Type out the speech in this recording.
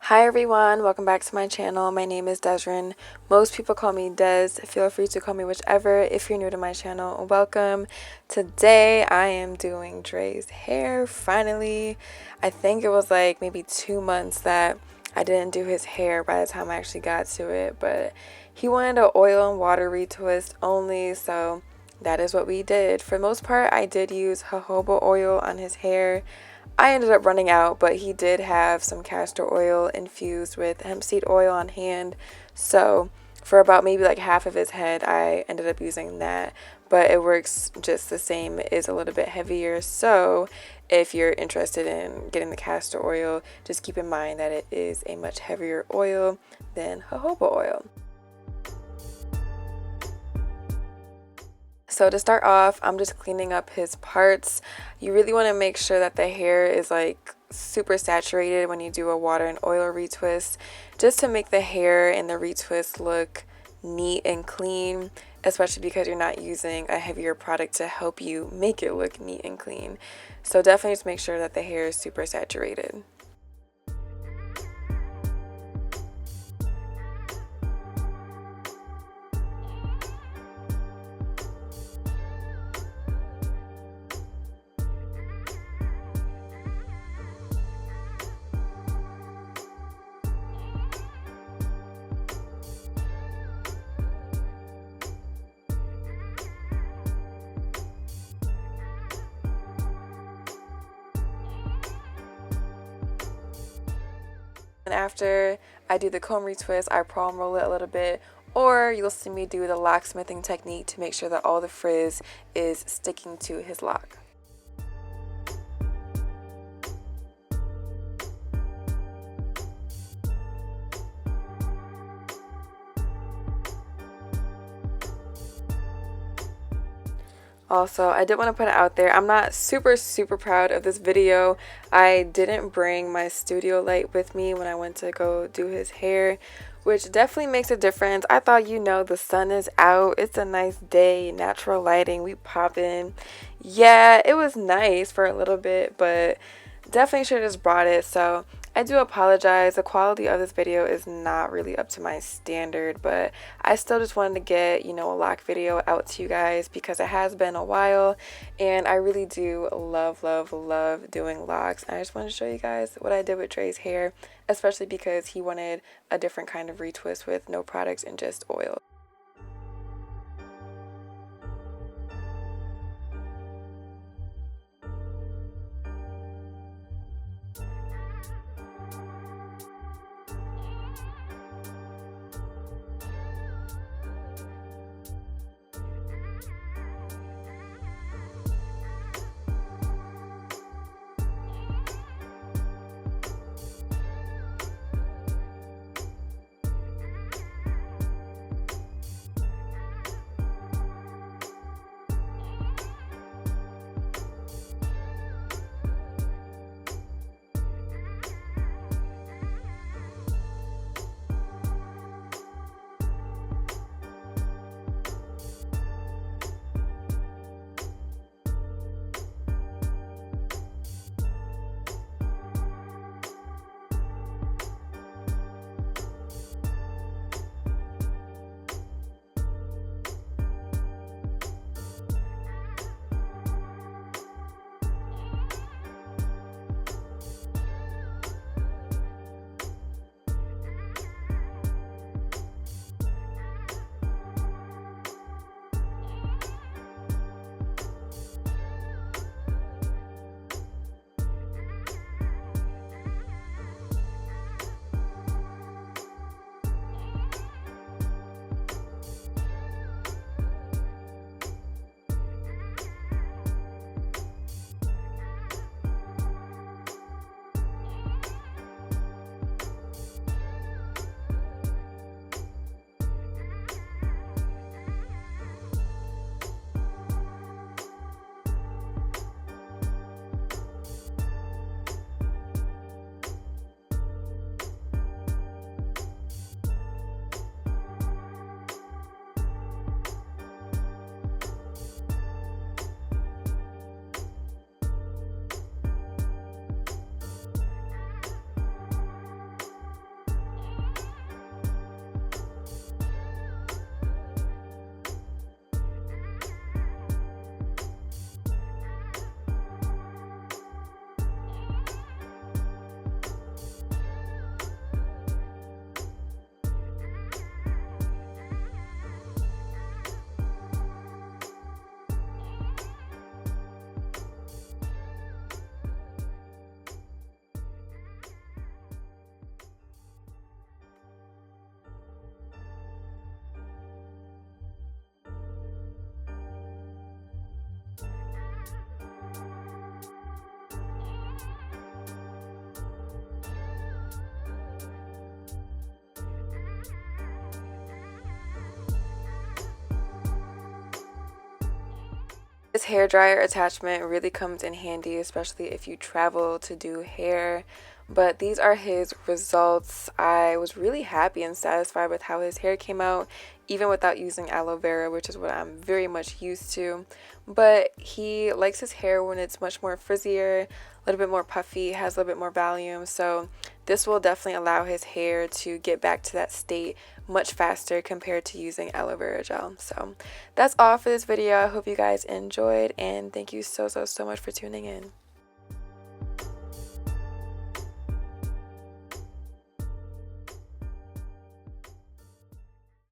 Hi everyone, welcome back to my channel. My name is Deszren. Most people call me Des. Feel free to call me whichever if you're new to my channel. Welcome. Today I am doing Dray's hair finally. I think it was like maybe 2 months that I didn't do his hair by the time I actually got to it, but he wanted an oil and water retwist only, so that is what we did. For the most part, I did use jojoba oil on his hair. I ended up running out, but he did have some castor oil infused with hemp seed oil on hand. So for about maybe like half of his head, I ended up using that. But it works just the same. It is a little bit heavier. So if you're interested in getting the castor oil, just keep in mind that it is a much heavier oil than jojoba oil. So to start off, I'm just cleaning up his parts. You really want to make sure that the hair is like super saturated when you do a water and oil retwist, just to make the hair and the retwist look neat and clean, especially because you're not using a heavier product to help you make it look neat and clean. So definitely just make sure that the hair is super saturated. And after I do the comb retwist, I palm roll it a little bit, or you'll see me do the locksmithing technique to make sure that all the frizz is sticking to his lock. Also, I did want to put it out there, I'm not super proud of this video. I didn't bring my studio light with me when I went to go do his hair, which definitely makes a difference. I thought, the sun is out, it's a nice day, natural lighting, we pop in. Yeah, it was nice for a little bit, but definitely should have just brought it. So I do apologize. The quality of this video is not really up to my standard, but I still just wanted to get, a lock video out to you guys because it has been a while and I really do love doing locks. I just want to show you guys what I did with Dray's hair, especially because he wanted a different kind of retwist with no products and just oil. This hair dryer attachment really comes in handy, especially if you travel to do hair. But these are his results. I was really happy and satisfied with how his hair came out, even without using aloe vera, which is what I'm very much used to. But he likes his hair when it's much more frizzier, a little bit more puffy, has a little bit more volume. So this will definitely allow his hair to get back to that state much faster compared to using aloe vera gel. So that's all for this video. I hope you guys enjoyed, and thank you so much for tuning in.